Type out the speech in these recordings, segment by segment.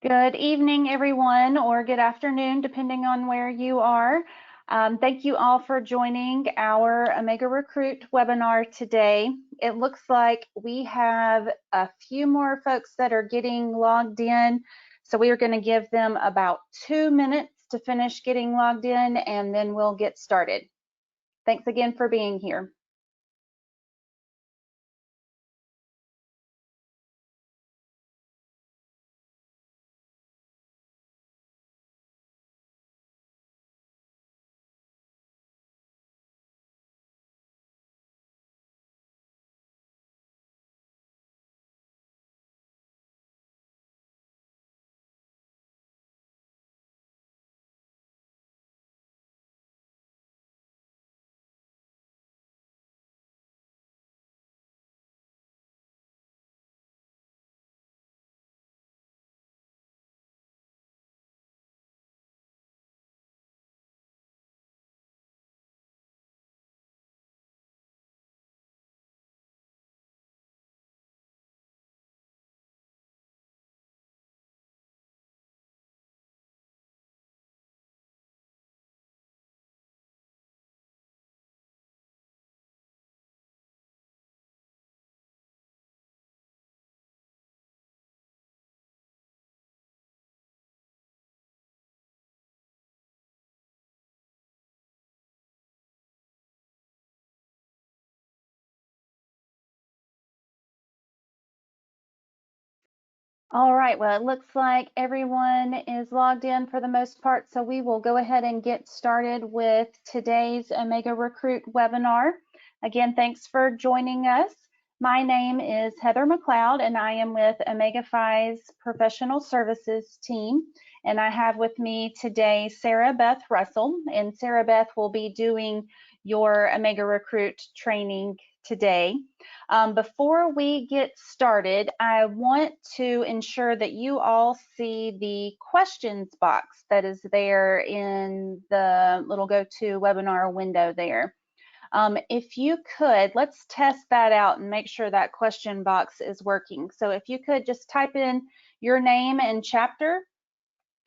Good evening, everyone, or good afternoon, depending on where you are. Thank you all for joining our OmegaRecruit webinar today. It looks like we have a few more folks that are getting logged in, so we are going to give them about 2 minutes to finish getting logged in, and then we'll get started. Thanks again for being here. All right, well, it looks like everyone is logged in for the most part, so we will go ahead and get started with today's OmegaRecruit webinar. Again, thanks for joining us. My name is Heather McLeod, and I am with OmegaFi's Professional Services team. And I have with me today Sarah Beth Russell, and Sarah Beth will be doing your OmegaRecruit training today. Before we get started, I want to ensure that you all see the questions box that is there in the little GoToWebinar window there. If you could, let's test that out and make sure that question box is working. So if you could just type in your name and chapter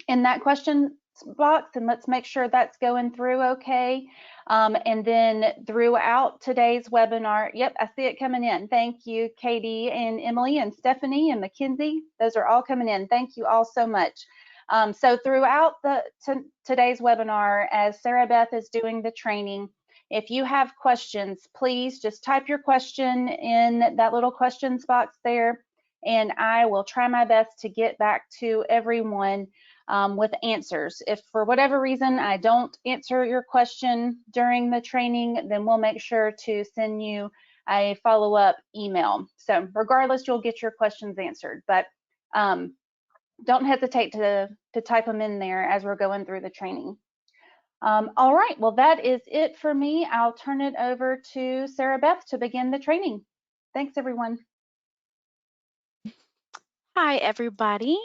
in that question box, and let's make sure that's going through okay. And then throughout today's webinar, yep, I see it coming in. Thank you, Katie and Emily and Stephanie and Mackenzie. Those are all coming in. Thank you all so much. So throughout today's webinar, as Sarah Beth is doing the training, if you have questions, please just type your question in that little questions box there, and I will try my best to get back to everyone with answers. If for whatever reason I don't answer your question during the training, then we'll make sure to send you a follow-up email. So regardless, you'll get your questions answered, but don't hesitate to type them in there as we're going through the training. All right, well, that is it for me. I'll turn it over to Sarah Beth to begin the training. Thanks, everyone. Hi, everybody.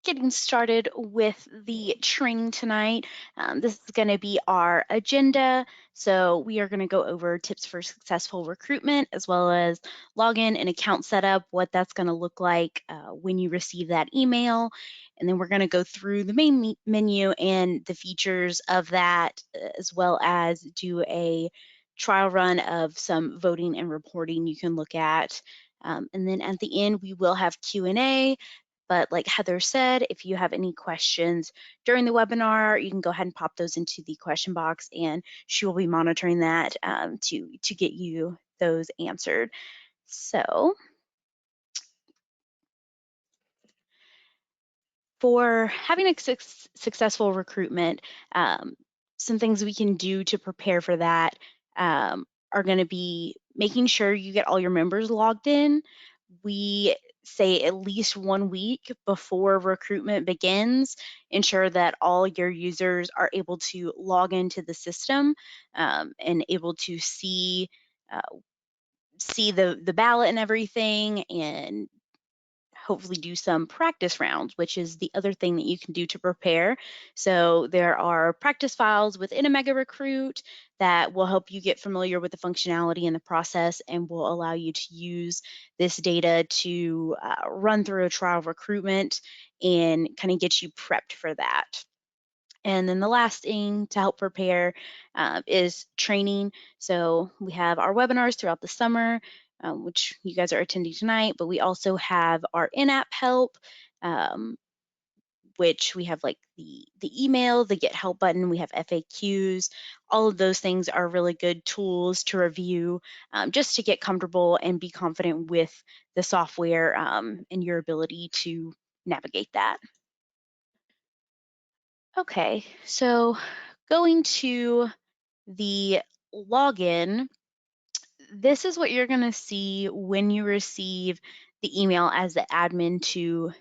Getting started with the training tonight. This is going to be our agenda. So we are going to go over tips for successful recruitment, as well as login and account setup, what that's going to look like when you receive that email. And then we're going to go through the main menu and the features of that, as well as do a trial run of some voting and reporting you can look at. And then at the end, we will have Q&A. But like Heather said, if you have any questions during the webinar, you can go ahead and pop those into the question box, and she will be monitoring that to get you those answered. So for having a successful recruitment, some things we can do to prepare for that are going to be making sure you get all your members logged in. We say at least 1 week before recruitment begins, ensure that all your users are able to log into the system and able to see the ballot and everything, and hopefully do some practice rounds, which is the other thing that you can do to prepare. So there are practice files within OmegaRecruit that will help you get familiar with the functionality and the process and will allow you to use this data to run through a trial recruitment and kind of get you prepped for that. And then the last thing to help prepare is training. So we have our webinars throughout the summer, which you guys are attending tonight, but we also have our in-app help, which we have like the email, the get help button, we have FAQs. All of those things are really good tools to review just to get comfortable and be confident with the software and your ability to navigate that. Okay, so going to the login, this is what you're going to see when you receive the email as the admin to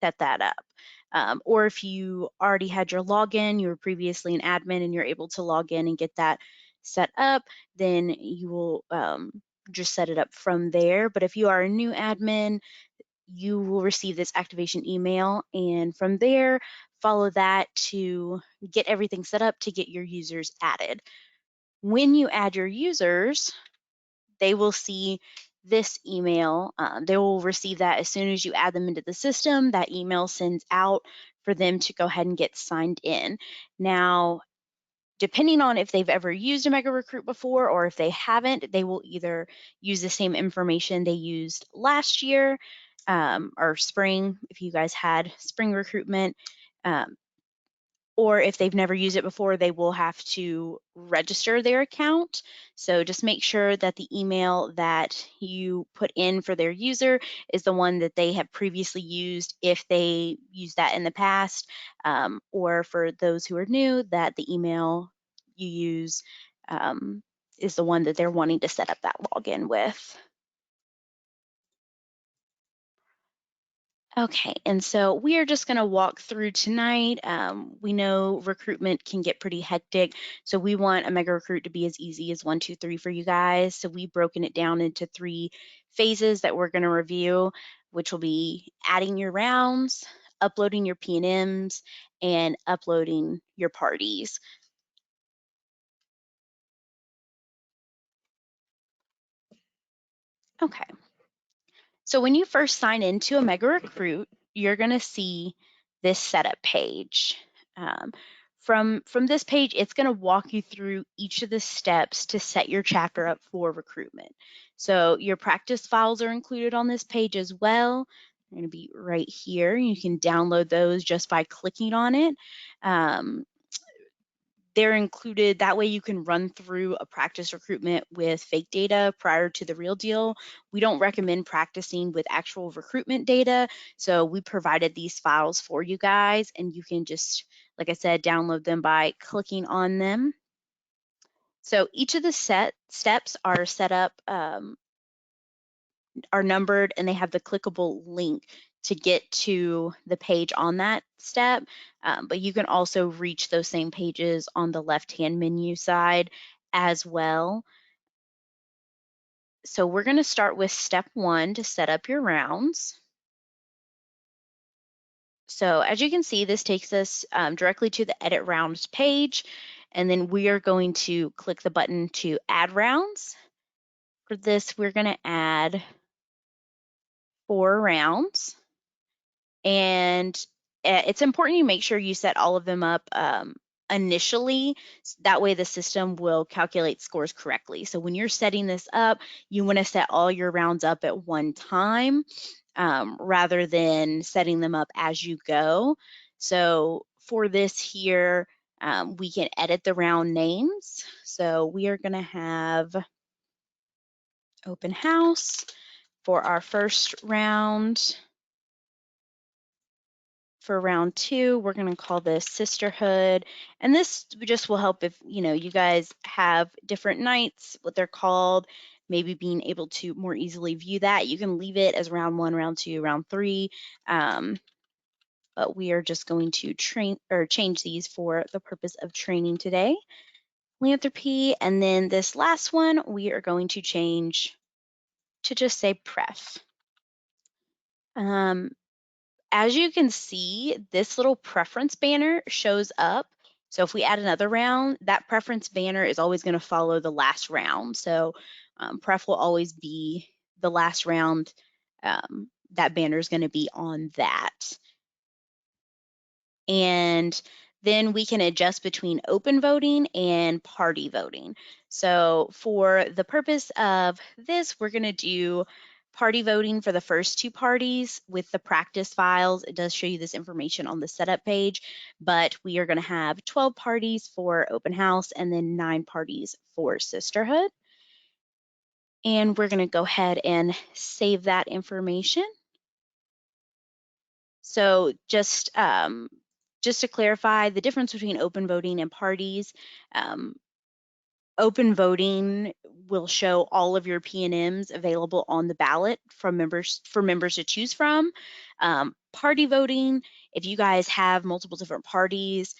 set that up. Or if you already had your login, you were previously an admin and you're able to log in and get that set up, then you will just set it up from there. But if you are a new admin, you will receive this activation email, and from there, follow that to get everything set up to get your users added. When you add your users, they will see this email. They will receive that as soon as you add them into the system. That email sends out for them to go ahead and get signed in. Now, depending on if they've ever used OmegaRecruit before or if they haven't, they will either use the same information they used last year or spring, if you guys had spring recruitment, or if they've never used it before, they will have to register their account. So just make sure that the email that you put in for their user is the one that they have previously used if they used that in the past, or for those who are new, that the email you use is the one that they're wanting to set up that login with. Okay, and so we are just going to walk through tonight. We know recruitment can get pretty hectic, so we want OmegaRecruit to be as easy as 1, 2, 3 for you guys. So we've broken it down into 3 phases that we're going to review, which will be adding your rounds, uploading your Pnms, and uploading your parties. Okay. So when you first sign into OmegaRecruit, you're going to see this setup page. From this page, it's going to walk you through each of the steps to set your chapter up for recruitment. So your practice files are included on this page as well. They're going to be right here. You can download those just by clicking on it. They're included, that way you can run through a practice recruitment with fake data prior to the real deal. We don't recommend practicing with actual recruitment data, so we provided these files for you guys, and you can just, like I said, download them by clicking on them. So each of the steps are set up, are numbered, and they have the clickable link to get to the page on that step, but you can also reach those same pages on the left-hand menu side as well. So we're going to start with step 1 to set up your rounds. So as you can see, this takes us directly to the Edit Rounds page, and then we are going to click the button to add rounds. For this, we're going to add 4 rounds. And it's important you make sure you set all of them up initially. That way the system will calculate scores correctly. So when you're setting this up, you want to set all your rounds up at one time rather than setting them up as you go. So for this here, we can edit the round names. So we are going to have open house for our first round. For round 2, we're going to call this sisterhood, and this just will help if you guys have different nights, what they're called, maybe being able to more easily view that. You can leave it as round 1, round 2, round 3, but we are just going to change these for the purpose of training today. Philanthropy, and then this last one we are going to change to just say pref. As you can see, this little preference banner shows up. So if we add another round, that preference banner is always going to follow the last round. So pref will always be the last round. That banner is going to be on that. And then we can adjust between open voting and party voting. So for the purpose of this, we're going to do party voting for the first two parties with the practice files. It does show you this information on the setup page, but we are going to have 12 parties for open house and then 9 parties for sisterhood. And we're going to go ahead and save that information. So just to clarify, the difference between open voting and parties, open voting will show all of your Pnms available on the ballot for members to choose from. Party voting, if you guys have multiple different parties,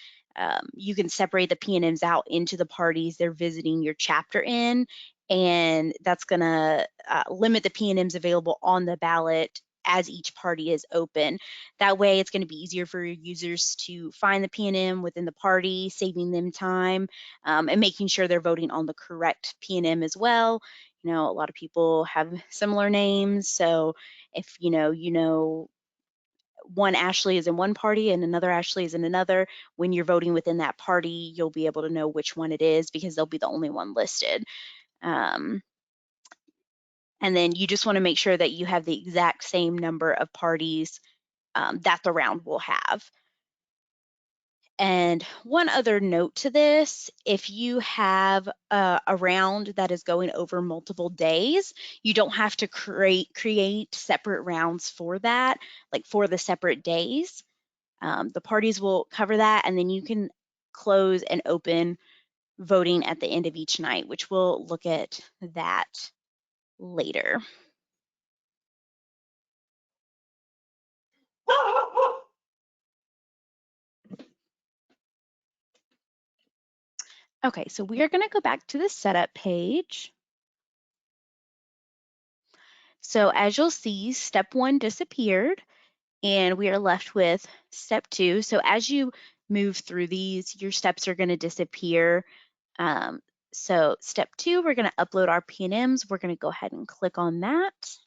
you can separate the Pnms out into the parties they're visiting your chapter in, and that's going to limit the Pnms available on the ballot as each party is open. That way it's going to be easier for your users to find the Pnm within the party, saving them time, and making sure they're voting on the correct Pnm as well. You know, a lot of people have similar names, so if you know one Ashley is in one party and another Ashley is in another, when you're voting within that party, you'll be able to know which one it is because they'll be the only one listed. And then you just want to make sure that you have the exact same number of parties that the round will have. And one other note to this, if you have a round that is going over multiple days, you don't have to create separate rounds for that, like for the separate days. The parties will cover that, and then you can close and open voting at the end of each night, which we'll look at that later. Okay, so we are going to go back to the setup page. So as you'll see, step 1 disappeared, and we are left with step 2. So as you move through these, your steps are going to disappear. So step 2, we're going to upload our Pnms. We're going to go ahead and click on that.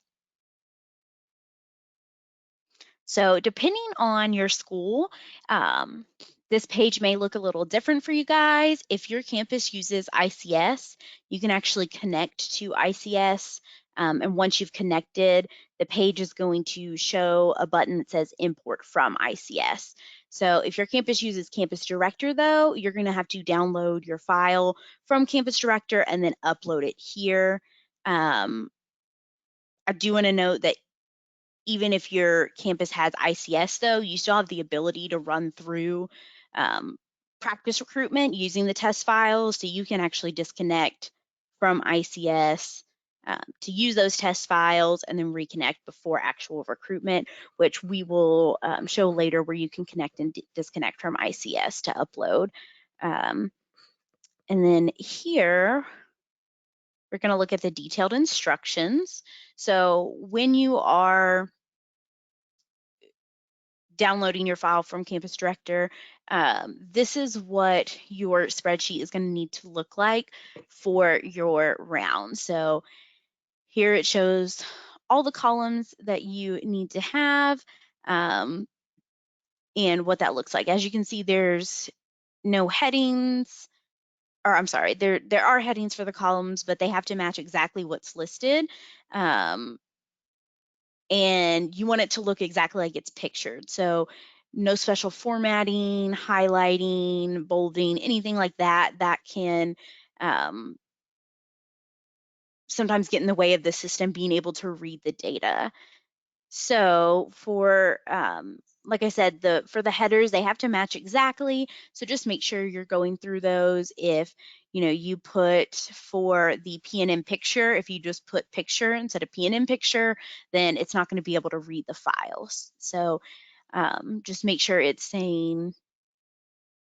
So depending on your school, this page may look a little different for you guys. If your campus uses ICS, you can actually connect to ICS. And once you've connected, the page is going to show a button that says import from ICS. So if your campus uses Campus Director, though, you're going to have to download your file from Campus Director and then upload it here. I do want to note that even if your campus has ICS, though, you still have the ability to run through practice recruitment using the test files, so you can actually disconnect from ICS to use those test files and then reconnect before actual recruitment, which we will show later where you can connect and disconnect from ICS to upload. And then here, we're going to look at the detailed instructions. So when you are downloading your file from Campus Director, this is what your spreadsheet is going to need to look like for your round. So here it shows all the columns that you need to have and what that looks like. As you can see, there's no headings, or I'm sorry, there are headings for the columns, but they have to match exactly what's listed. And you want it to look exactly like it's pictured. So no special formatting, highlighting, bolding, anything like that, that can sometimes get in the way of the system being able to read the data. So for, like I said, for the headers, they have to match exactly. So just make sure you're going through those. If you put for the Pnm picture, if you just put picture instead of Pnm picture, then it's not going to be able to read the files. So just make sure it's saying,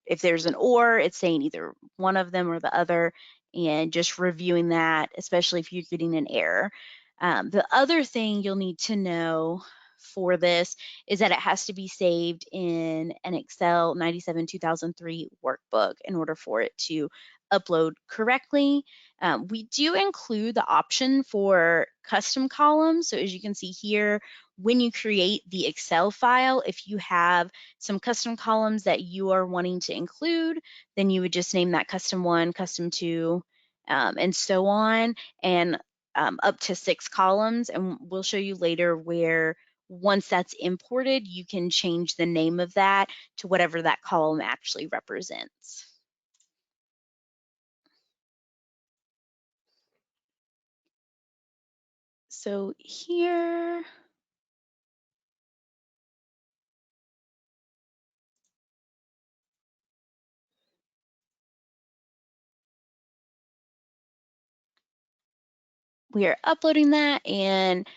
if there's an or, it's saying either one of them or the other, and just reviewing that, especially if you're getting an error. The other thing you'll need to know for this is that it has to be saved in an Excel 97-2003 workbook in order for it to upload correctly. We do include the option for custom columns. So as you can see here, when you create the Excel file, if you have some custom columns that you are wanting to include, then you would just name that custom 1, custom 2, and so on, and up to 6 columns. And we'll show you later where once that's imported, you can change the name of that to whatever that column actually represents. So here, we are uploading that, and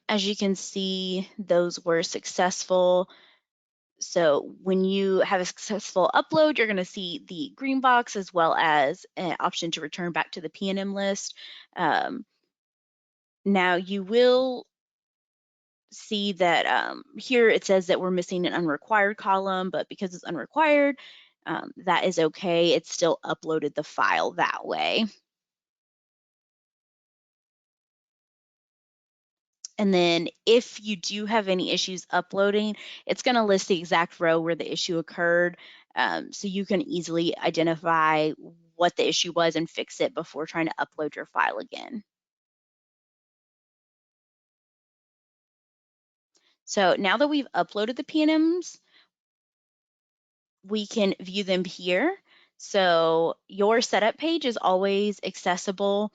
as you can see, those were successful. So when you have a successful upload, you're going to see the green box as well as an option to return back to the Pnm list. Now you will see that here it says that we're missing an unrequired column, but because it's unrequired, that is okay. It's still uploaded the file that way. And then if you do have any issues uploading, it's going to list the exact row where the issue occurred, so you can easily identify what the issue was and fix it before trying to upload your file again. So now that we've uploaded the PNMs, we can view them here. So your setup page is always accessible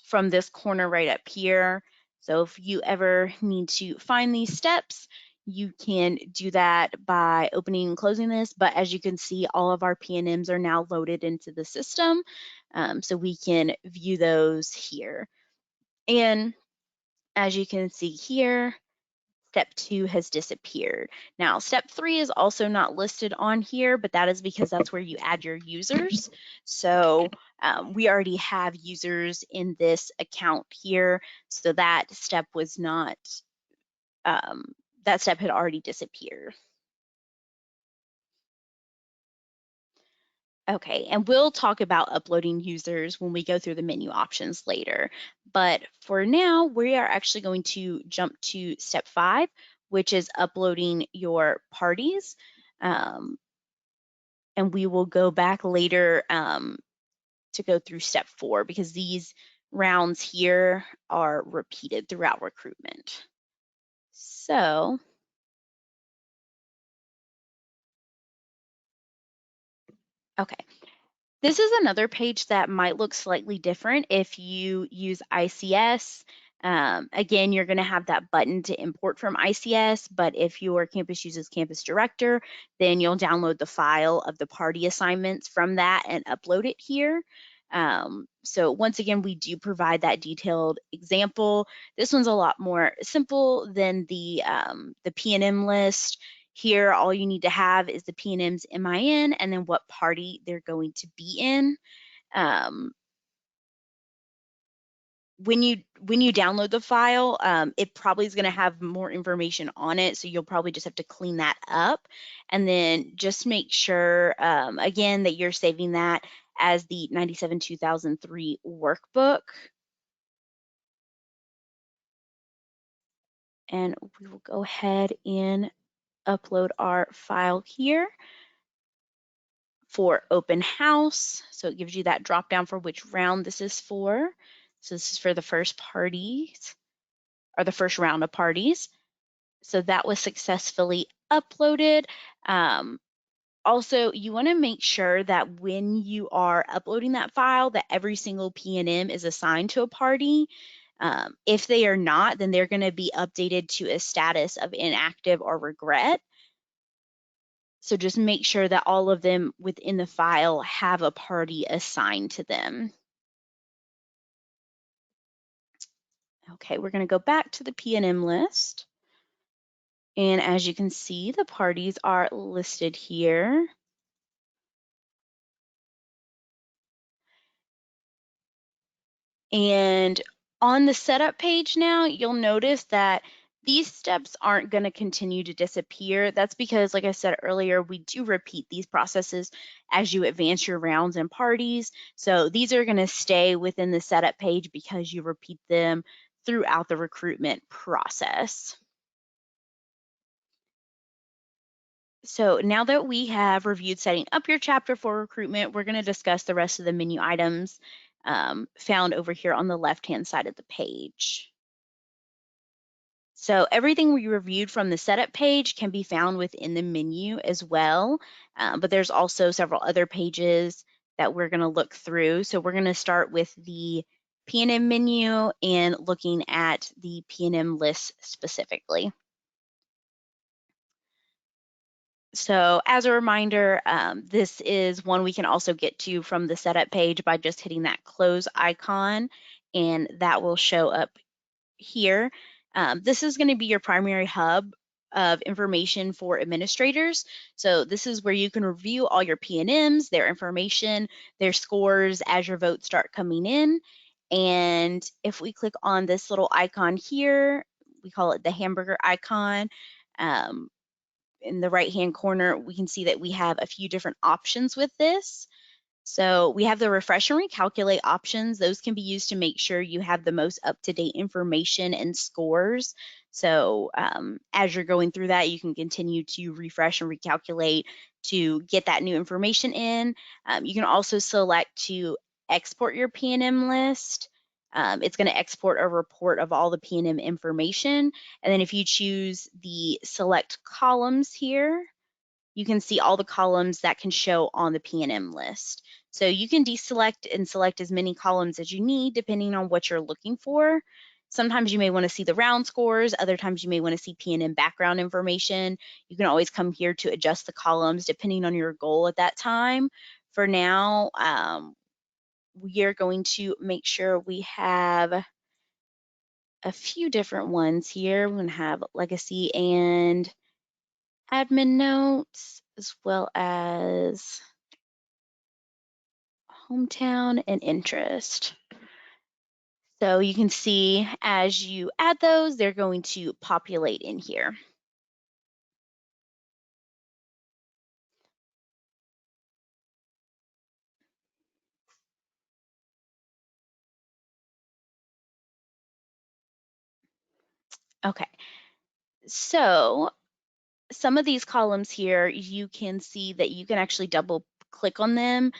from this corner right up here. So if you ever need to find these steps, you can do that by opening and closing this. But as you can see, all of our PNMs are now loaded into the system. So we can view those here. And as you can see here, Step 2 has disappeared. Now, Step 3 is also not listed on here, but that is because that's where you add your users. So we already have users in this account here, so that step was not, that step had already disappeared. Okay, and we'll talk about uploading users when we go through the menu options later. But for now, we are actually going to jump to Step 5, which is uploading your parties. And we will go back later to go through Step 4 because these rounds here are repeated throughout recruitment. So, okay. This is another page that might look slightly different if you use ICS. Again, you're going to have that button to import from ICS, but if your campus uses Campus Director, then you'll download the file of the party assignments from that and upload it here. So once again, we do provide that detailed example. This one's a lot more simple than the Pnm list. Here, all you need to have is the Pnm's MIN and then what party they're going to be in. When you download the file, it probably is going to have more information on it, so you'll probably just have to clean that up. And then just make sure, again, that you're saving that as the 97-2003 workbook. And we will go ahead and upload our file here for open house. So it gives you that drop down for which round this is for. So this is for the first parties or the first round of parties. So that was successfully uploaded. Also, you want to make sure that when you are uploading that file that every single Pnm is assigned to a party. If they are not, then they're going to be updated to a status of inactive or regret. So just make sure that all of them within the file have a party assigned to them. Okay, we're going to go back to the Pnm list. And as you can see, the parties are listed here. And on the setup page now, you'll notice that These steps aren't going to continue to disappear. That's because, like I said earlier, we do repeat these processes as you advance your rounds and parties. So these are going to stay within the setup page because you repeat them throughout the recruitment process. So now that we have reviewed setting up your chapter for recruitment, we're going to discuss the rest of the menu items found over here on the left-hand side of the page. So everything we reviewed from the setup page can be found within the menu as well, but there's also several other pages that we're going to look through. So we're going to start with the Pnm menu and looking at the Pnm List specifically. So as a reminder, this is one we can also get to from the setup page by just hitting that close icon, and that will show up here. This is going to be your primary hub of information for administrators. So this is where you can review all your Pnms, their information, their scores as your votes start coming in. And if we click on this little icon here, we call it the hamburger icon, in the right-hand corner, we can see that we have a few different options with this. So we have the refresh and recalculate options. Those can be used to make sure you have the most up-to-date information and scores. So as you're going through that, you can continue to refresh and recalculate to get that new information in. You can also select to export your Pnm list. It's going to export a report of all the Pnm information. And then if you choose the select columns here, you can see all the columns that can show on the Pnm list. So you can deselect and select as many columns as you need depending on what you're looking for. Sometimes you may want to see the round scores, other times you may want to see Pnm background information. You can always come here to adjust the columns depending on your goal at that time. For now, we are going to make sure we have a few different ones here. We're going to have legacy and admin notes, as well as hometown and interest. So you can see as you add those, they're going to populate in here. Okay, so some of these columns here, you can see that you can actually double click on them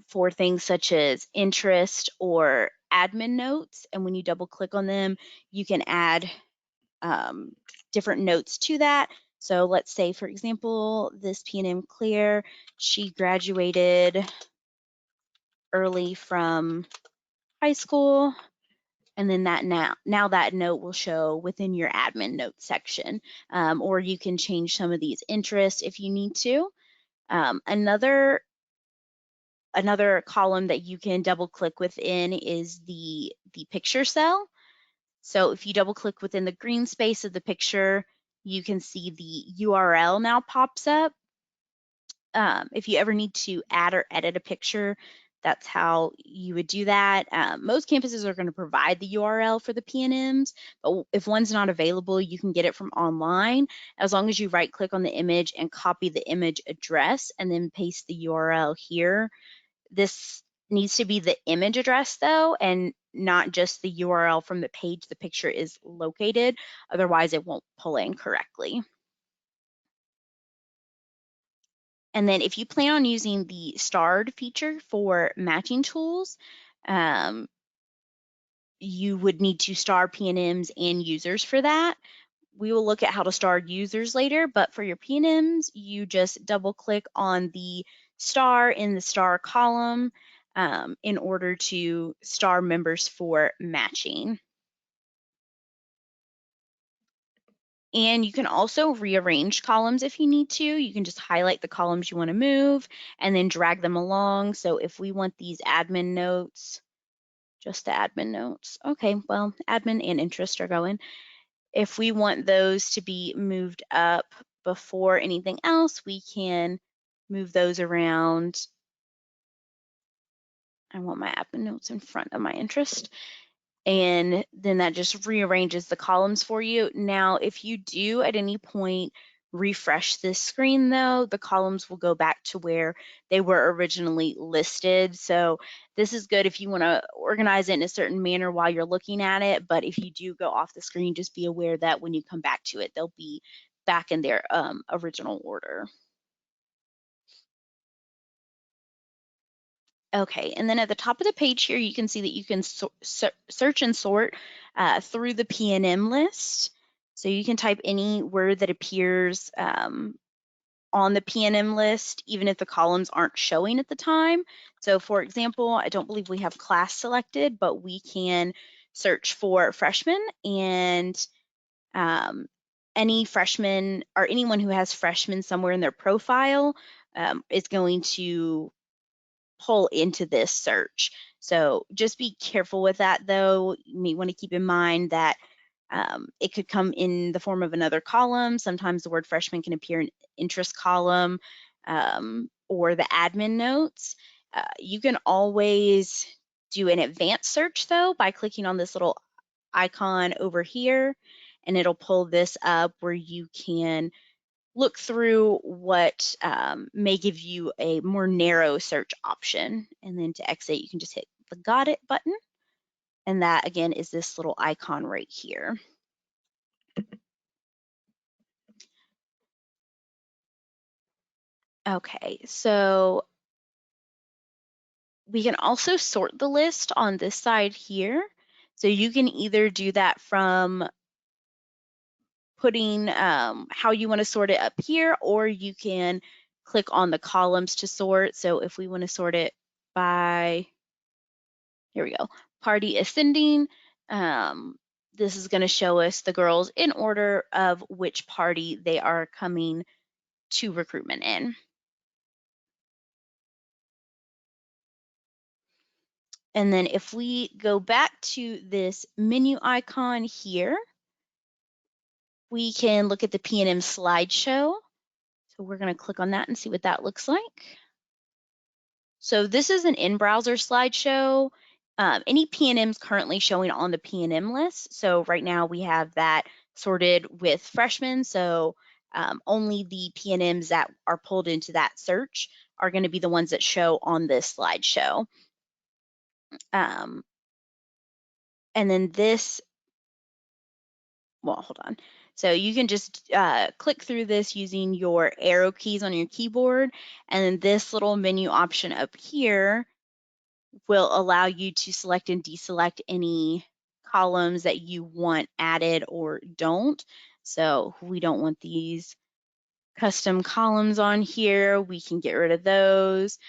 for things such as interest or admin notes. And when you double click on them, you can add different notes to that. So let's say, for example, this Pnm Clear, she graduated early from high school, and then that now that note will show within your admin notes section, or you can change some of these interests if you need to. Another column that you can double click within is the picture cell. So if you double click within the green space of the picture, you can see the URL now pops up. If you ever need to add or edit a picture, that's how you would do that. Most campuses are going to provide the URL for the Pnms, but if one's not available, you can get it from online as long as you right click on the image and copy the image address and then paste the URL here. This needs to be the image address though, and not just the URL from the page the picture is located. Otherwise, it won't pull in correctly. And then if you plan on using the starred feature for matching tools, you would need to star Pnms and users for that. We will look at how to star users later, but for your Pnms, you just double click on the star in the star column in order to star members for matching. And you can also rearrange columns if you need to. You can just highlight the columns you want to move and then drag them along. So if we want these admin notes, just the admin notes. Okay, well, admin and interest are going. If we want those to be moved up before anything else, we can move those around. I want my admin notes in front of my interest. and then that just rearranges the columns for you. Now, if you do at any point refresh this screen though, the columns will go back to where they were originally listed. So this is good if you want to organize it in a certain manner while you're looking at it, but if you do go off the screen, just be aware that when you come back to it, they'll be back in their original order. Okay, and then at the top of the page here, you can see that you can search and sort through the Pnm list. So you can type any word that appears on the Pnm list, even if the columns aren't showing at the time. So for example, I don't believe we have class selected, but we can search for freshmen, and any freshman or anyone who has freshmen somewhere in their profile is going to pull into this search. So just be careful with that though. You may want to keep in mind that it could come in the form of another column. Sometimes the word freshman can appear in interest column or the admin notes. You can always do an advanced search though by clicking on this little icon over here, and it'll pull this up where you can look through what may give you a more narrow search option. And then to exit, you can just hit the Got It button. And that again is this little icon right here. Okay, so we can also sort the list on this side here. So you can either do that from putting how you want to sort it up here, or you can click on the columns to sort. So if we want to sort it by, here we go, party ascending, this is going to show us the girls in order of which party they are coming to recruitment in. And then if we go back to this menu icon here, we can look at the Pnm Slideshow. So we're going to click on that and see what that looks like. So this is an in-browser slideshow. Any Pnms currently showing on the Pnm list. So right now we have that sorted with freshmen. So only the Pnms that are pulled into that search are going to be the ones that show on this slideshow. And then this, well, hold on. So you can just click through this using your arrow keys on your keyboard. And then this little menu option up here will allow you to select and deselect any columns that you want added or don't. So we don't want these custom columns on here. We can get rid of those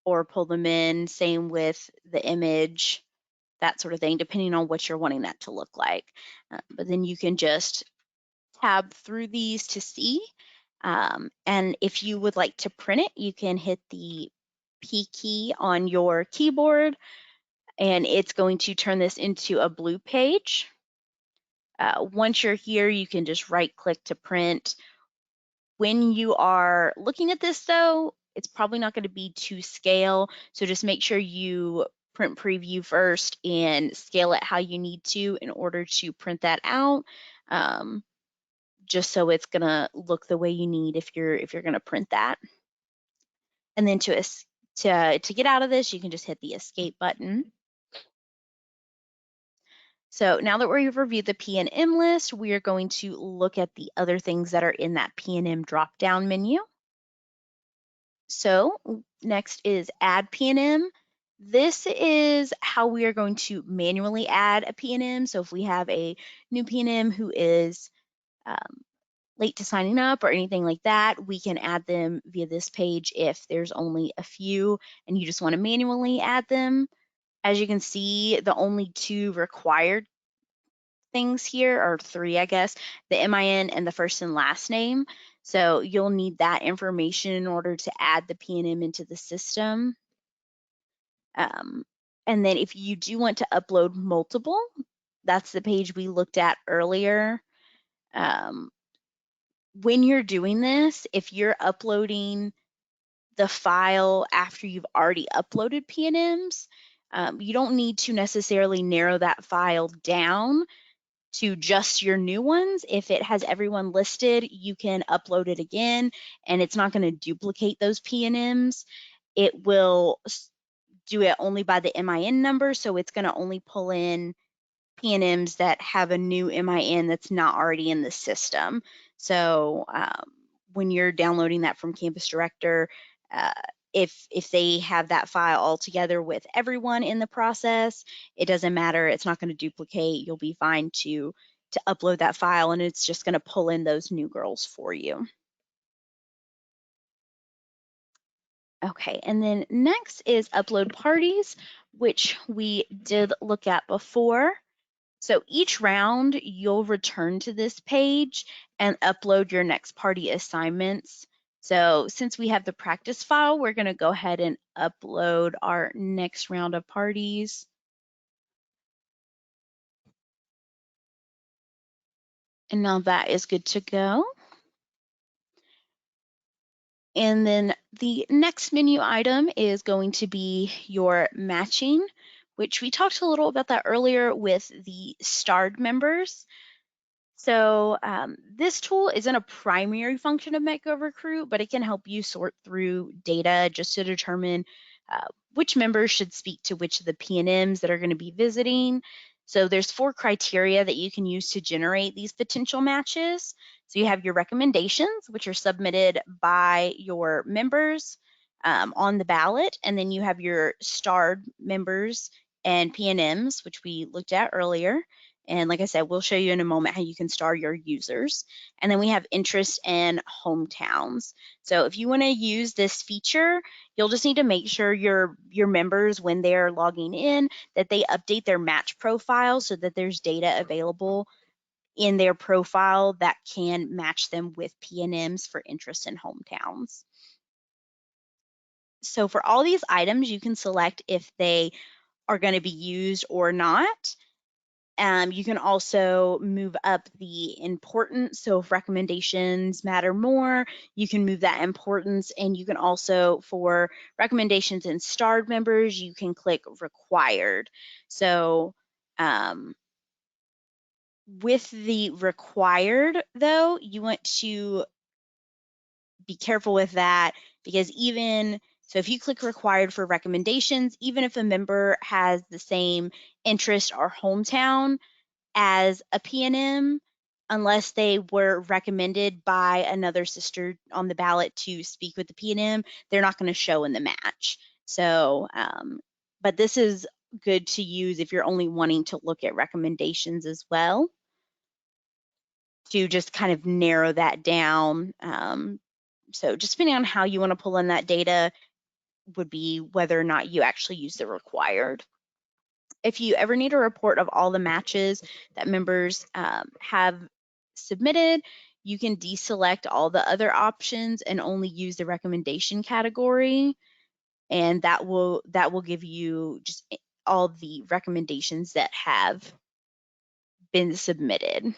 or pull them in. Same with the image, that sort of thing, depending on what you're wanting that to look like. But then you can just tab through these to see. And if you would like to print it, you can hit the P key on your keyboard, and it's going to turn this into a blue page. Once you're here, you can just right click to print. When you are looking at this though, it's probably not going to be to scale, so just make sure you print preview first and scale it how you need to in order to print that out. Just so it's gonna look the way you need if you're gonna print that. And then to get out of this, you can just hit the escape button. So now that we've reviewed the Pnm list, we are going to look at the other things that are in that Pnm drop-down menu. So next is Add Pnm. This is how we are going to manually add a Pnm. So if we have a new Pnm who is late to signing up or anything like that, we can add them via this page if there's only a few and you just want to manually add them. As you can see, the only two required things here, or three, I guess, the MIN and the first and last name. So you'll need that information in order to add the Pnm into the system. And then if you do want to upload multiple, that's the page we looked at earlier. When you're doing this, if you're uploading the file after you've already uploaded Pnms, You don't need to necessarily narrow that file down to just your new ones. If it has everyone listed, you can upload it again, and it's not going to duplicate those PNMs. It will do it only by the MIN number, so it's going to only pull in PNMs that have a new MIN that's not already in the system. So when you're downloading that from Campus Director, if they have that file all together with everyone in the process, it doesn't matter. It's not going to duplicate. You'll be fine to upload that file, and it's just going to pull in those new girls for you. Okay, and then next is upload parties, which we did look at before. So each round, you'll return to this page and upload your next party assignments. So since we have the practice file, we're going to go ahead and upload our next round of parties. And now that is good to go. And then the next menu item is going to be your matching, which we talked a little about that earlier with the starred members. So this tool isn't a primary function of OmegaRecruit, but it can help you sort through data just to determine which members should speak to which of the PNMs that are going to be visiting. So there's 4 criteria that you can use to generate these potential matches. So you have your recommendations, which are submitted by your members on the ballot, and then you have your starred members and PNMs, which we looked at earlier. And like I said, we'll show you in a moment how you can star your users. And then we have interest and hometowns. So if you want to use this feature, you'll just need to make sure your members, when they're logging in, that they update their match profile so that there's data available in their profile that can match them with PNMs for interest and hometowns. So for all these items, you can select if they are going to be used or not. You can also move up the importance. So if recommendations matter more, you can move that importance. And you can also, for recommendations and starred members, you can click required. So with the required, though, you want to be careful with that, because so if you click required for recommendations, even if a member has the same interest or hometown as a PNM, unless they were recommended by another sister on the ballot to speak with the PNM, they're not going to show in the match. So, but this is good to use if you're only wanting to look at recommendations as well, to just kind of narrow that down. So just depending on how you want to pull in that data would be whether or not you actually use the required. If you ever need a report of all the matches that members have submitted, you can deselect all the other options and only use the recommendation category, and that will give you just all the recommendations that have been submitted.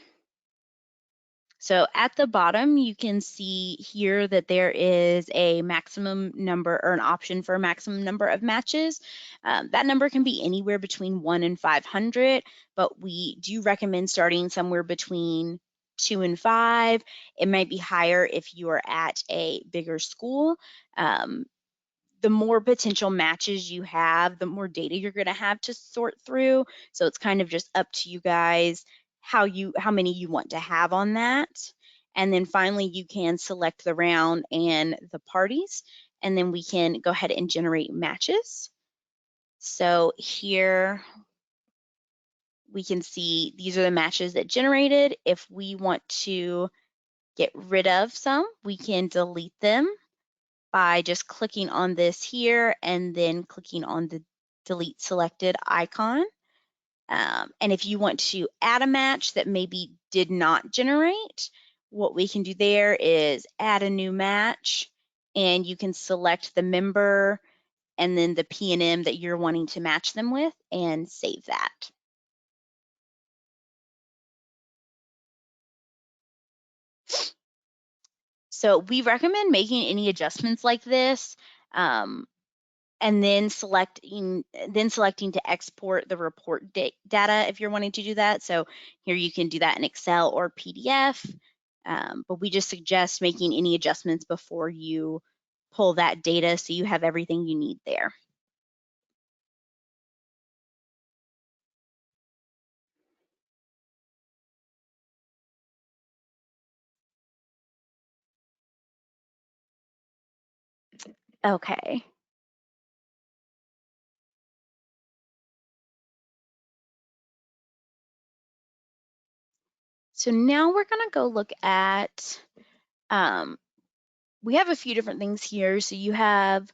So at the bottom, you can see here that there is a maximum number, or an option for a maximum number of matches. That number can be anywhere between 1 and 500, but we do recommend starting somewhere between 2 and 5. It might be higher if you are at a bigger school. The more potential matches you have, the more data you're going to have to sort through. So it's kind of just up to you guys how many you want to have on that. And then finally, you can select the round and the parties, and then we can go ahead and generate matches. So here we can see these are the matches that generated. If we want to get rid of some, we can delete them by just clicking on this here and then clicking on the delete selected icon. And if you want to add a match that maybe did not generate, what we can do there is add a new match, and you can select the member and then the PNM that you're wanting to match them with and save that. So we recommend making any adjustments like this and then selecting to export the report data if you're wanting to do that. So here you can do that in Excel or PDF, but we just suggest making any adjustments before you pull that data so you have everything you need there. Okay. So now we're going to go look at, we have a few different things here. So you have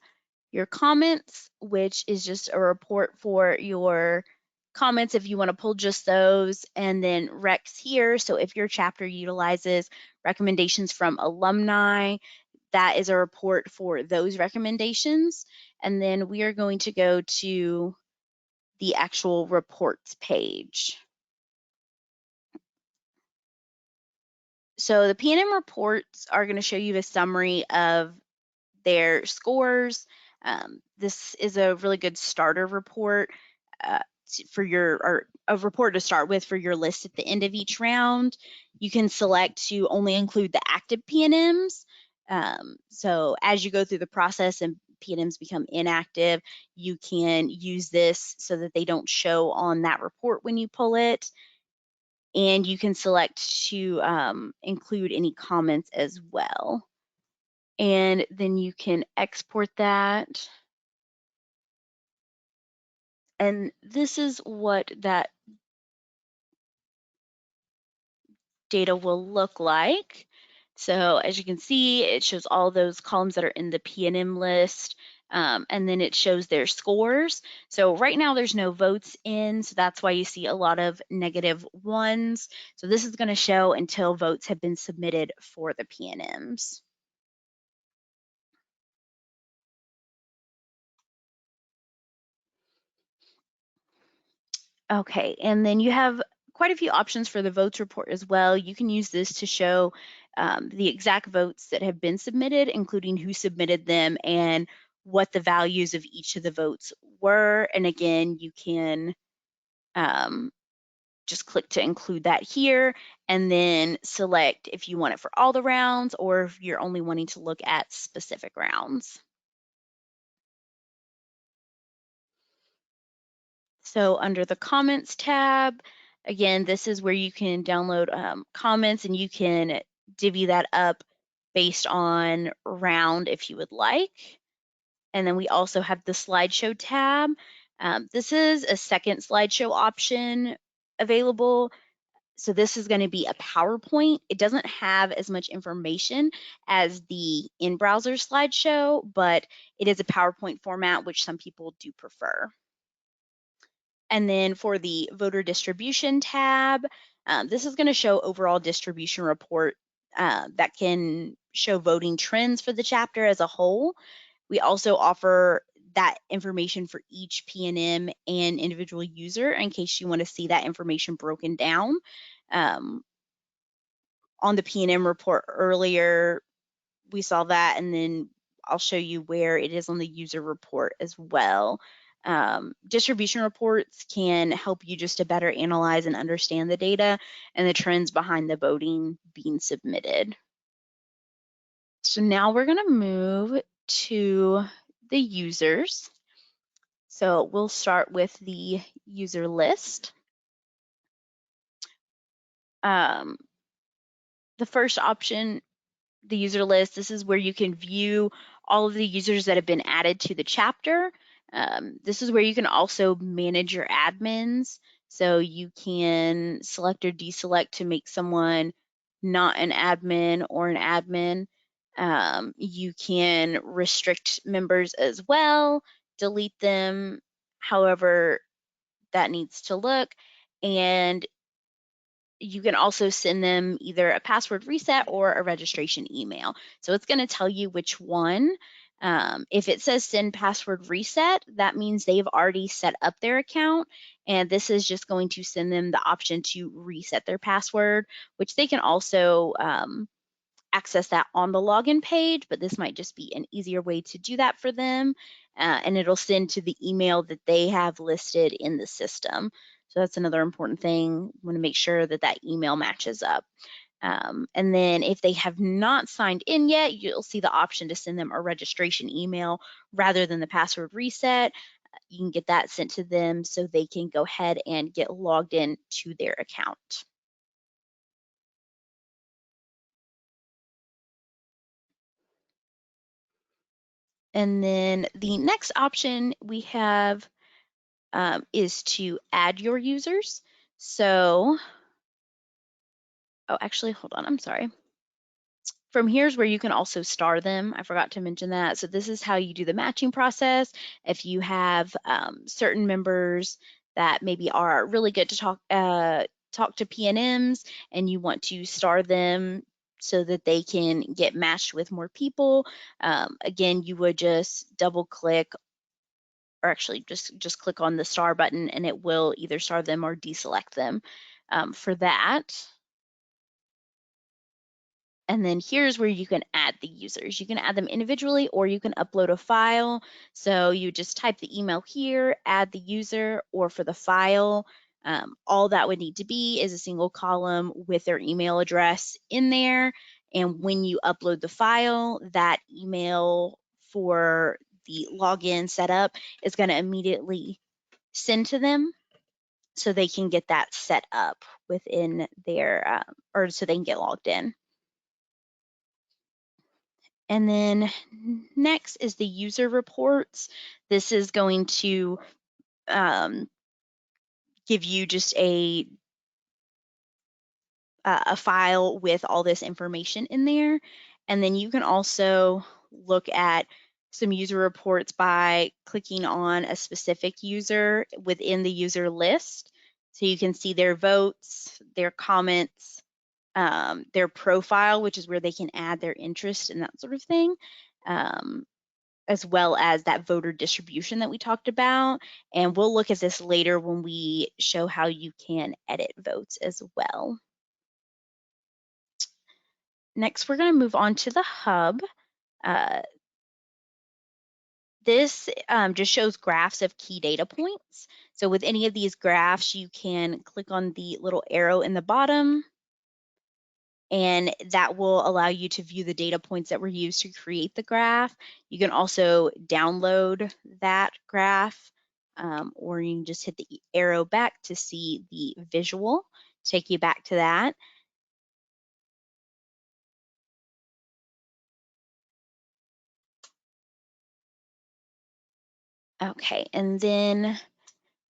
your comments, which is just a report for your comments if you want to pull just those, and then recs here. So if your chapter utilizes recommendations from alumni, that is a report for those recommendations. And then we are going to go to the actual reports page. So the Pnm reports are going to show you a summary of their scores. This is a really good starter report for or a report to start with for your list at the end of each round. You can select to only include the active PNMs. So as you go through the process and PNMs become inactive, you can use this so that they don't show on that report when you pull it. And you can select to include any comments as well. And then you can export that. And this is what that data will look like. So as you can see, it shows all those columns that are in the Pnm list, and then it shows their scores. So right now there's no votes in, so that's why you see a lot of -1s. So this is going to show until votes have been submitted for the Pnms. Okay, and then you have quite a few options for the votes report as well. You can use this to show the exact votes that have been submitted, including who submitted them and what the values of each of the votes were. And again, you can just click to include that here and then select if you want it for all the rounds or if you're only wanting to look at specific rounds. So under the comments tab, again, this is where you can download comments and you can divvy that up based on round if you would like. And then we also have the slideshow tab. This is a second slideshow option available. So this is going to be a PowerPoint. It doesn't have as much information as the in-browser slideshow, but it is a PowerPoint format, which some people do prefer. And then for the voter distribution tab, this is going to show overall distribution report that can show voting trends for the chapter as a whole. We also offer that information for each PNM and individual user in case you want to see that information broken down. On the PNM report earlier, we saw that, and then I'll show you where it is on the user report as well. Distribution reports can help you just to better analyze and understand the data and the trends behind the voting being submitted. So now we're going to move to the users. So we'll start with the user list. The first option, the user list, this is where you can view all of the users that have been added to the chapter. This is where you can also manage your admins. So you can select or deselect to make someone not an admin or an admin. You can restrict members as well, delete them, however that needs to look. And you can also send them either a password reset or a registration email. So it's going to tell you which one. If it says send password reset, that means they've already set up their account, and this is just going to send them the option to reset their password, which they can also access that on the login page, but this might just be an easier way to do that for them. And it'll send to the email that they have listed in the system. So that's another important thing. We want to make sure that that email matches up. And then if they have not signed in yet, you'll see the option to send them a registration email rather than the password reset. You can get that sent to them so they can go ahead and get logged in to their account. And then the next option we have is to add your users. So, oh, actually, hold on, I'm sorry. From here's where you can also star them. I forgot to mention that. So this is how you do the matching process. If you have certain members that maybe are really good to talk to PNMs and you want to star them so that they can get matched with more people, again, you would just double click or actually just click on the star button and it will either star them or deselect them for that. And then here's where you can add the users. You can add them individually or you can upload a file. So you just type the email here, add the user, or for the file, all that would need to be is a single column with their email address in there. And when you upload the file, that email for the login setup is going to immediately send to them so they can get that set up within their, or so they can get logged in. And then next is the user reports. This is going to give you just a file with all this information in there. And then you can also look at some user reports by clicking on a specific user within the user list. So you can see their votes, their comments, their profile, which is where they can add their interest and that sort of thing. As well as that voter distribution that we talked about. And we'll look at this later when we show how you can edit votes as well. Next, we're going to move on to the hub. This just shows graphs of key data points. So with any of these graphs, you can click on the little arrow in the bottom, and that will allow you to view the data points that were used to create the graph. You can also download that graph, or you can just hit the arrow back to see the visual, take you back to that. Okay, and then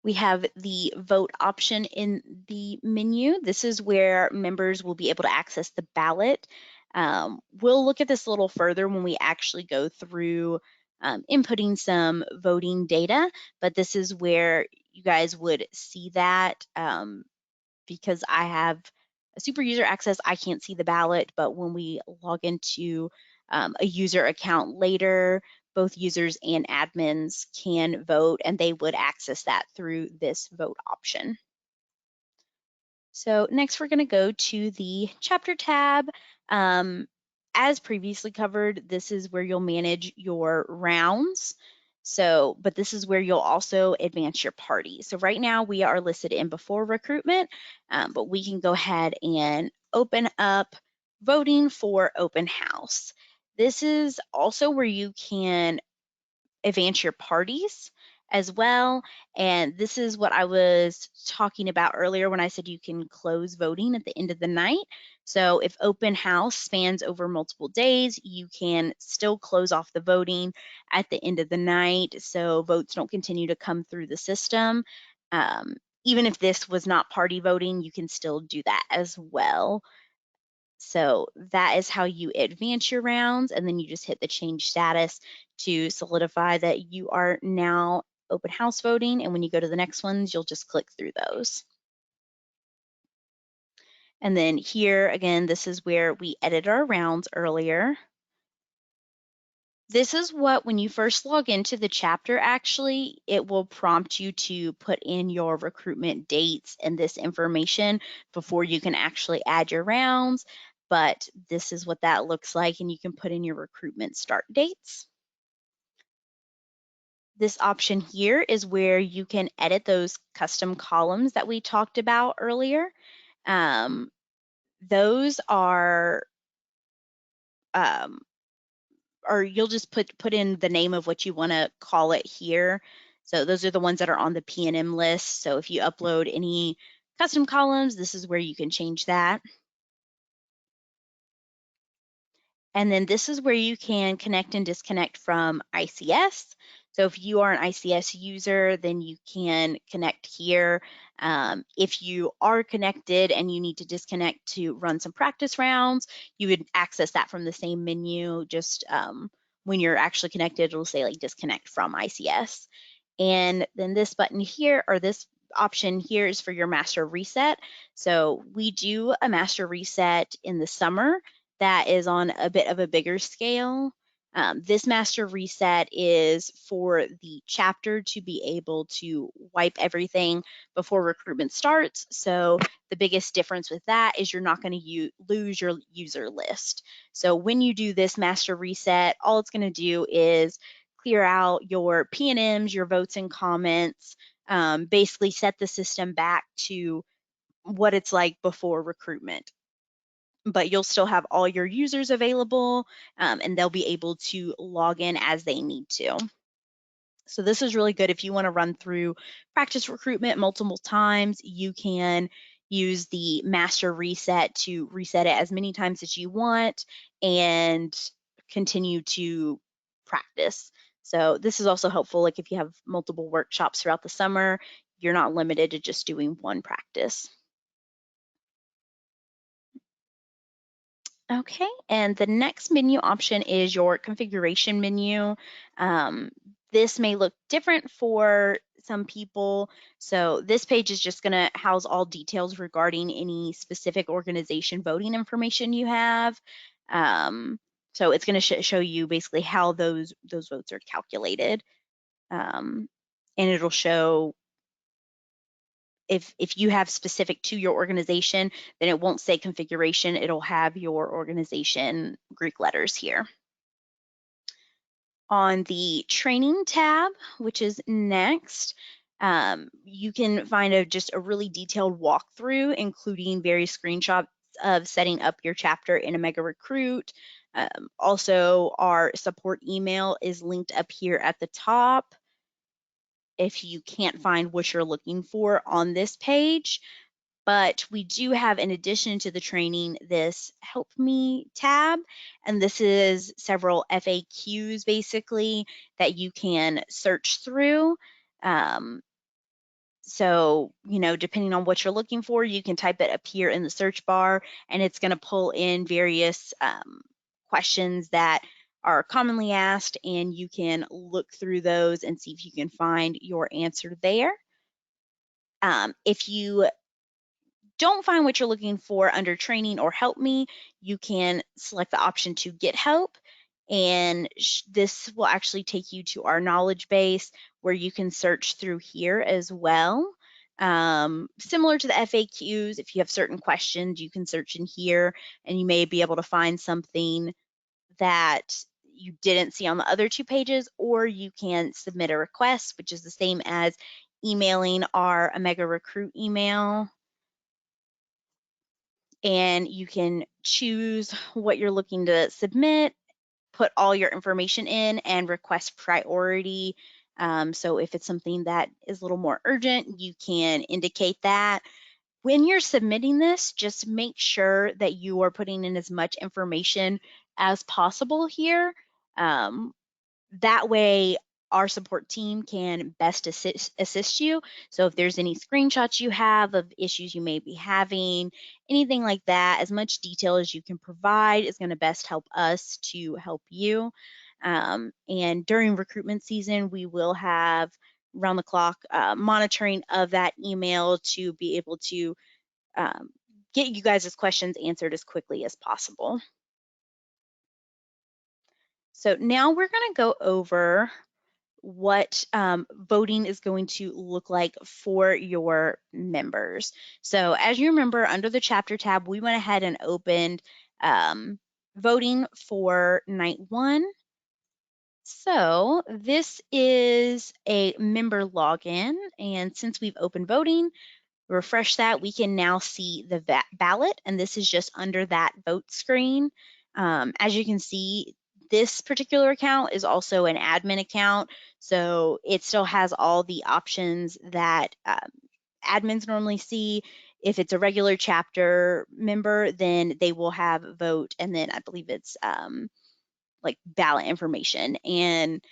we have the vote option in the menu. This is where members will be able to access the ballot. We'll look at this a little further when we actually go through inputting some voting data, but this is where you guys would see that because I have a super user access, I can't see the ballot, but when we log into a user account later, both users and admins can vote and they would access that through this vote option. So next we're going to go to the chapter tab. As previously covered, this is where you'll manage your rounds. So, but this is where you'll also advance your party. So right now we are listed in before recruitment, but we can go ahead and open up voting for open house. This is also where you can advance your parties as well. And this is what I was talking about earlier when I said you can close voting at the end of the night. So if open house spans over multiple days, you can still close off the voting at the end of the night so votes don't continue to come through the system. Even if this was not party voting, you can still do that as well. So that is how you advance your rounds, and then you just hit the change status to solidify that you are now open house voting, and when you go to the next ones, you'll just click through those. And then here, again, this is where we edit our rounds earlier. This is what, when you first log into the chapter, actually, it will prompt you to put in your recruitment dates and this information before you can actually add your rounds. but this is what that looks like, and you can put in your recruitment start dates. This option here is where you can edit those custom columns that we talked about earlier. Those are, or you'll just put in the name of what you want to call it here. So those are the ones that are on the Pnm list. So if you upload any custom columns, this is where you can change that. And then this is where you can connect and disconnect from ICS. So if you are an ICS user, then you can connect here. If you are connected and you need to disconnect to run some practice rounds, you would access that from the same menu. Just when you're actually connected, it'll say like disconnect from ICS. And then this button here, or this option here, is for your master reset. So we do a master reset in the summer that is on a bit of a bigger scale. This master reset is for the chapter to be able to wipe everything before recruitment starts. So the biggest difference with that is you're not going to lose your user list. So when you do this master reset, all it's going to do is clear out your Pnms, your votes and comments, basically set the system back to what it's like before recruitment. But you'll still have all your users available, and they'll be able to log in as they need to. So this is really good if you want to run through practice recruitment multiple times. You can use the master reset to reset it as many times as you want and continue to practice. So this is also helpful, like if you have multiple workshops throughout the summer, you're not limited to just doing one practice. Okay, and the next menu option is your configuration menu. This may look different for some people. So this page is just going to house all details regarding any specific organization voting information you have. So it's going to show you basically how those votes are calculated. And it'll show if you have specific to your organization, then it won't say configuration, it'll have your organization Greek letters here. On the training tab, which is next, you can find just a really detailed walkthrough, including various screenshots of setting up your chapter in OmegaRecruit. Also, our support email is linked up here at the top. If you can't find what you're looking for on this page, but we do have, in addition to the training, this Help Me tab, and this is several FAQs basically that you can search through. So, depending on what you're looking for, you can type it up here in the search bar, and it's going to pull in various questions that are commonly asked, and you can look through those and see if you can find your answer there. If you don't find what you're looking for under training or help me, you can select the option to get help. And this will actually take you to our knowledge base where you can search through here as well. Similar to the FAQs, if you have certain questions, you can search in here and you may be able to find something that you didn't see on the other two pages, or you can submit a request, which is the same as emailing our OmegaRecruit email. And you can choose what you're looking to submit, put all your information in, and request priority. So if it's something that is a little more urgent, you can indicate that. When you're submitting this, just make sure that you are putting in as much information as possible here. That way, our support team can best assist you. So if there's any screenshots you have of issues you may be having, anything like that, as much detail as you can provide is going to best help us to help you. And during recruitment season, we will have round the clock monitoring of that email to be able to get you guys' questions answered as quickly as possible. So now we're going to go over what voting is going to look like for your members. So as you remember, under the chapter tab, we went ahead and opened voting for night 1. So this is a member login, and since we've opened voting, refresh that, we can now see the ballot, and this is just under that vote screen. As you can see, this particular account is also an admin account, so it still has all the options that admins normally see. If it's a regular chapter member, then they will have vote, and then I believe it's like ballot information, and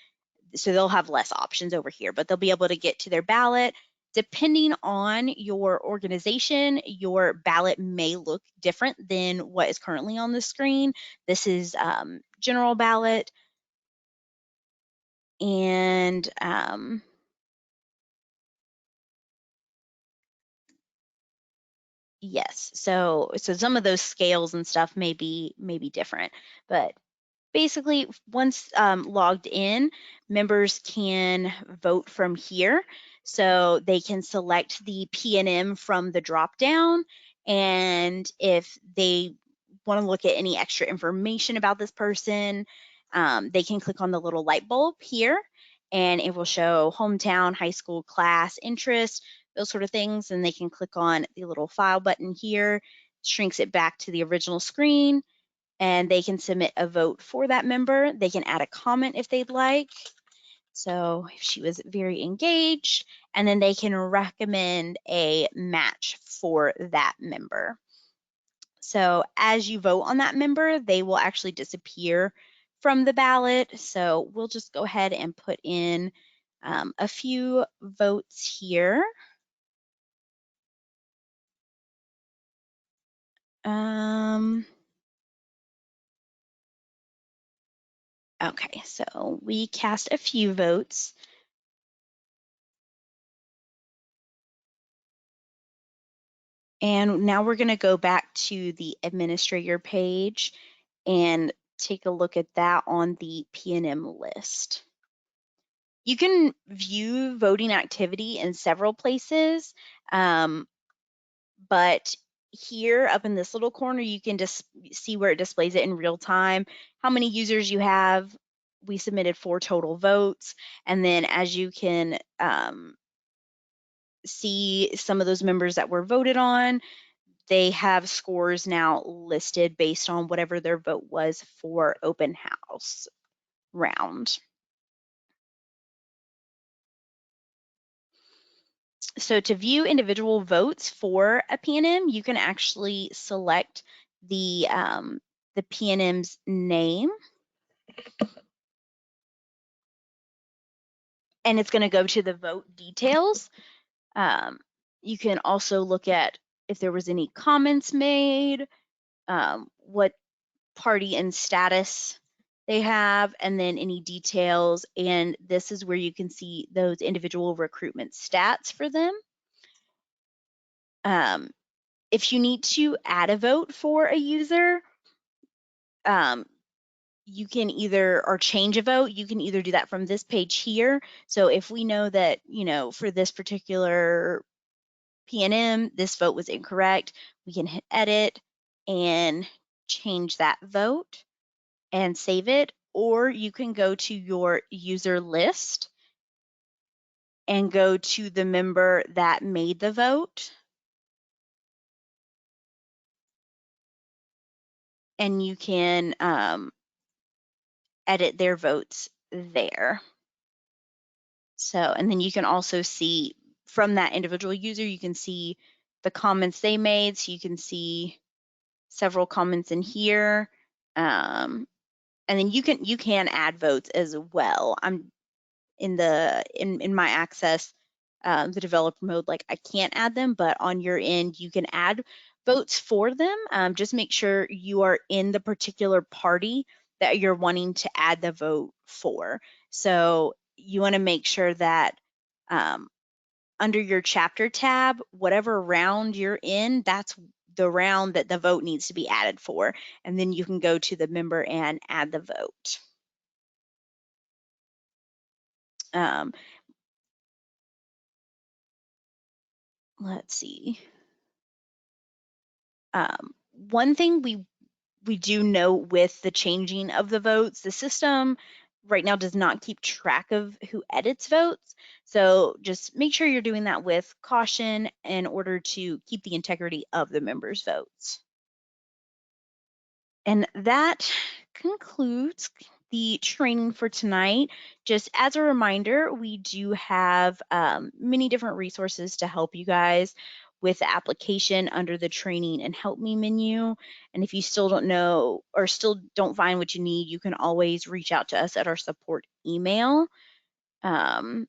so they'll have less options over here, but they'll be able to get to their ballot. Depending on your organization, your ballot may look different than what is currently on the screen. This is general ballot, and yes, so some of those scales and stuff may be different, but basically, once logged in, members can vote from here. So they can select the Pnm from the drop down, and if they want to look at any extra information about this person, they can click on the little light bulb here, and it will show hometown, high school, class, interest, those sort of things. And they can click on the little file button here, shrinks it back to the original screen, and they can submit a vote for that member. They can add a comment if they'd like. So if she was very engaged, and then they can recommend a match for that member. So as you vote on that member, they will actually disappear from the ballot. So we'll just go ahead and put in a few votes here. Okay, so we cast a few votes. And now we're going to go back to the administrator page and take a look at that on the Pnm list. You can view voting activity in several places, but here up in this little corner, you can just see where it displays it in real time, how many users you have. We submitted 4 total votes, and then as you can see some of those members that were voted on, they have scores now listed based on whatever their vote was for open house round. So to view individual votes for a Pnm, you can actually select the Pnm's name, and it's going to go to the vote details. You can also look at if there was any comments made, what party and status they have, and then any details. And this is where you can see those individual recruitment stats for them. If you need to add a vote for a user, you can either, or change a vote, you can either do that from this page here. So if we know that, for this particular Pnm, this vote was incorrect, we can hit edit and change that vote and save it. Or you can go to your user list and go to the member that made the vote, and you can edit their votes there. So, and then you can also see from that individual user, you can see the comments they made. So you can see several comments in here. And then you can add votes as well. I'm in my access, the developer mode, like I can't add them, but on your end, you can add votes for them. Just make sure you are in the particular party that you're wanting to add the vote for. So you want to make sure that under your chapter tab, whatever round you're in, that's the round that the vote needs to be added for. And then you can go to the member and add the vote. Let's see. One thing we we do know with the changing of the votes, the system right now does not keep track of who edits votes. So just make sure you're doing that with caution in order to keep the integrity of the members' votes. And that concludes the training for tonight. Just as a reminder, we do have many different resources to help you guys with the application under the training and help me menu. And if you still don't know or still don't find what you need, you can always reach out to us at our support email. And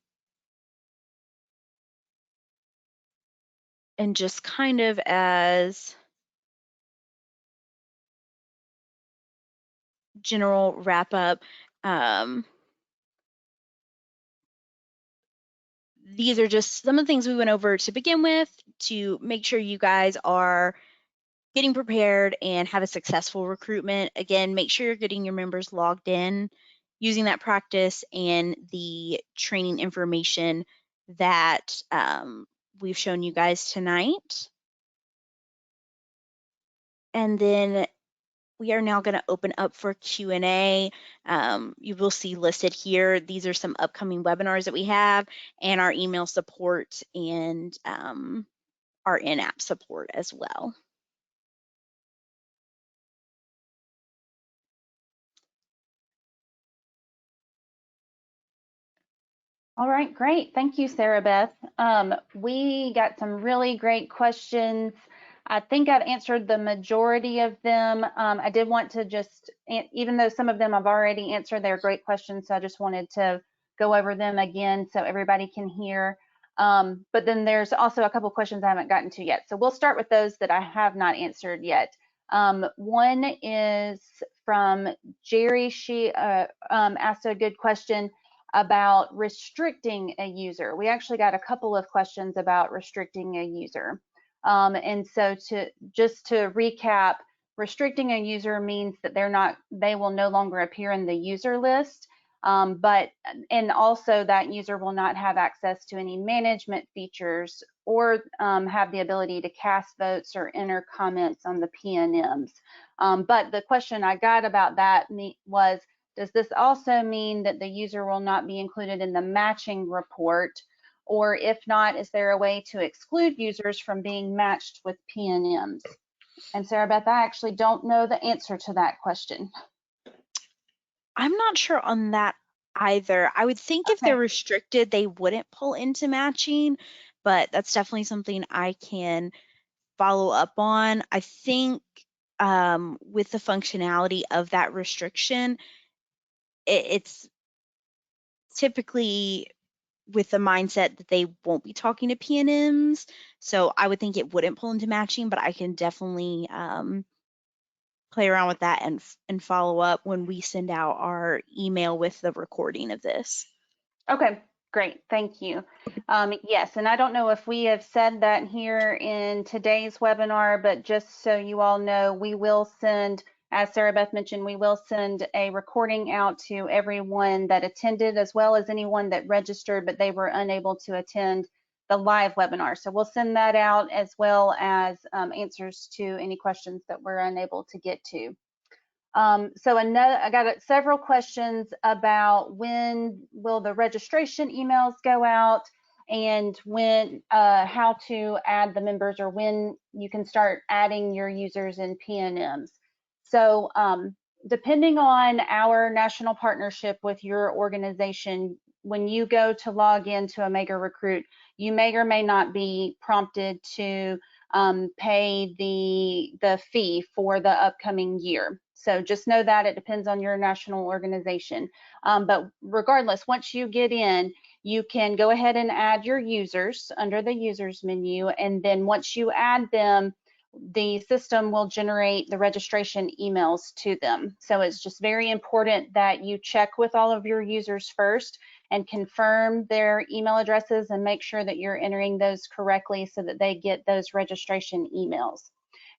just kind of as general wrap up, these are just some of the things we went over to begin with to make sure you guys are getting prepared and have a successful recruitment. Again, make sure you're getting your members logged in, using that practice and the training information that we've shown you guys tonight. And then we are now going to open up for Q&A. You will see listed here, these are some upcoming webinars that we have and our email support and our in-app support as well. All right, great. Thank you, Sarah Beth. We got some really great questions. I think I've answered the majority of them. I did want to just, even though some of them I've already answered, they're great questions, so I just wanted to go over them again so everybody can hear. But then there's also a couple questions I haven't gotten to yet. So we'll start with those that I have not answered yet. One is from Jerry. She asked a good question about restricting a user. We actually got a couple of questions about restricting a user. And so just to recap, restricting a user means that they will no longer appear in the user list, and also that user will not have access to any management features or have the ability to cast votes or enter comments on the PNMs. But the question I got about that was, does this also mean that the user will not be included in the matching report? Or if not, is there a way to exclude users from being matched with PNMs? And Sarah Beth, I actually don't know the answer to that question. I'm not sure on that either. I would think if they're restricted, they wouldn't pull into matching, but that's definitely something I can follow up on. I think with the functionality of that restriction, it's typically with the mindset that they won't be talking to PNMs. So I would think it wouldn't pull into matching, but I can definitely play around with that and follow up when we send out our email with the recording of this. Okay, great, thank you. Yes, and I don't know if we have said that here in today's webinar, but just so you all know, we will send, as Sarah Beth mentioned, we will send a recording out to everyone that attended, as well as anyone that registered, but they were unable to attend the live webinar. So we'll send that out, as well as answers to any questions that we're unable to get to. So I got several questions about when will the registration emails go out, and when, how to add the members, or when you can start adding your users in PNMs. So depending on our national partnership with your organization, when you go to log into OmegaRecruit, you may or may not be prompted to pay the fee for the upcoming year. So just know that it depends on your national organization. But regardless, once you get in, you can go ahead and add your users under the users menu. And then once you add them, the system will generate the registration emails to them. So it's just very important that you check with all of your users first and confirm their email addresses and make sure that you're entering those correctly so that they get those registration emails.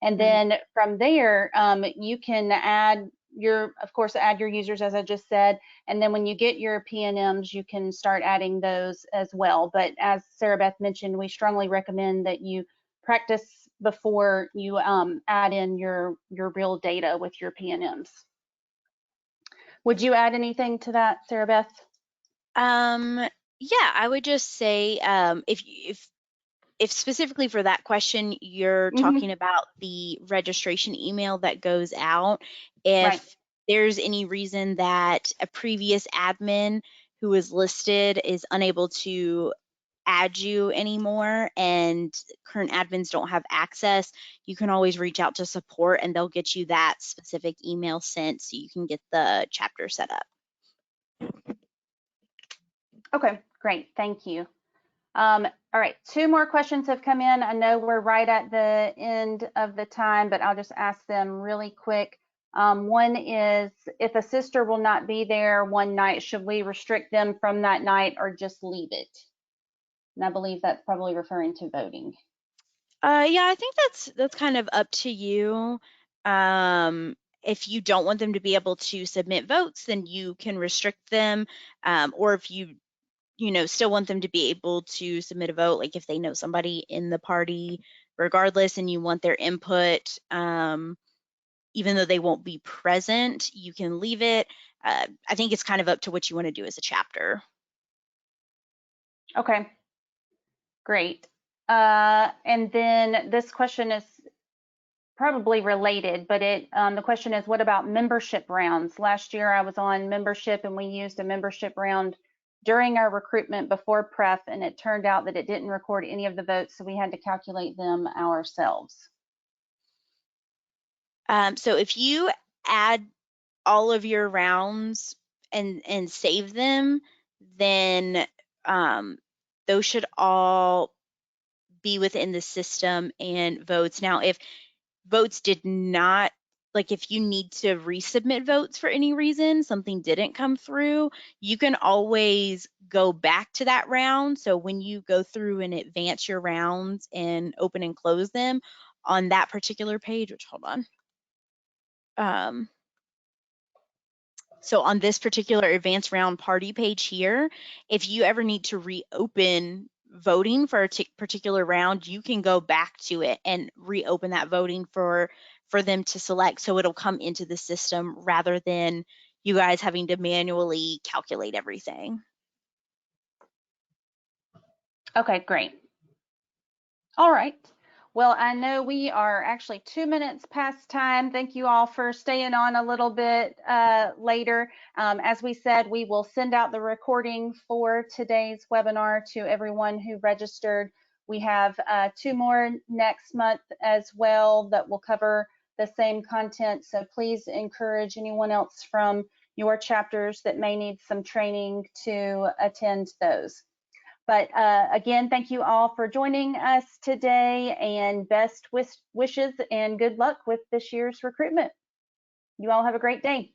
And then from there, you can add add your users, as I just said. And then when you get your PNMs, you can start adding those as well. But as Sarah Beth mentioned, we strongly recommend that you practice before you add in your real data with your Pnms. Would you add anything to that, Sarah Beth? Yeah, I would just say if specifically for that question, you're talking about the registration email that goes out, if there's any reason that a previous admin who is listed is unable to add you anymore and current admins don't have access, you can always reach out to support and they'll get you that specific email sent so you can get the chapter set up. Okay, great, thank you. All right, 2 more questions have come in. I know we're right at the end of the time, but I'll just ask them really quick. One is, if a sister will not be there one night, should we restrict them from that night or just leave it? And I believe that's probably referring to voting. Yeah, I think that's kind of up to you. If you don't want them to be able to submit votes, then you can restrict them. Or if you still want them to be able to submit a vote, like if they know somebody in the party regardless and you want their input, even though they won't be present, you can leave it. I think it's kind of up to what you want to do as a chapter. Okay, great. And then this question is probably related, but the question is, what about membership rounds? Last year I was on membership and we used a membership round during our recruitment before prep, and it turned out that it didn't record any of the votes, so we had to calculate them ourselves. So if you add all of your rounds and save them, then those should all be within the system and votes. Now, if votes did not, like if you need to resubmit votes for any reason, something didn't come through, you can always go back to that round. So when you go through and advance your rounds and open and close them on that particular page, which hold on. So on this particular advanced round party page here, if you ever need to reopen voting for a particular round, you can go back to it and reopen that voting for them to select. So it'll come into the system rather than you guys having to manually calculate everything. Okay, great. All right. Well, I know we are actually 2 minutes past time. Thank you all for staying on a little bit later. As we said, we will send out the recording for today's webinar to everyone who registered. We have 2 more next month as well that will cover the same content. So please encourage anyone else from your chapters that may need some training to attend those. But again, thank you all for joining us today, and best wishes and good luck with this year's recruitment. You all have a great day.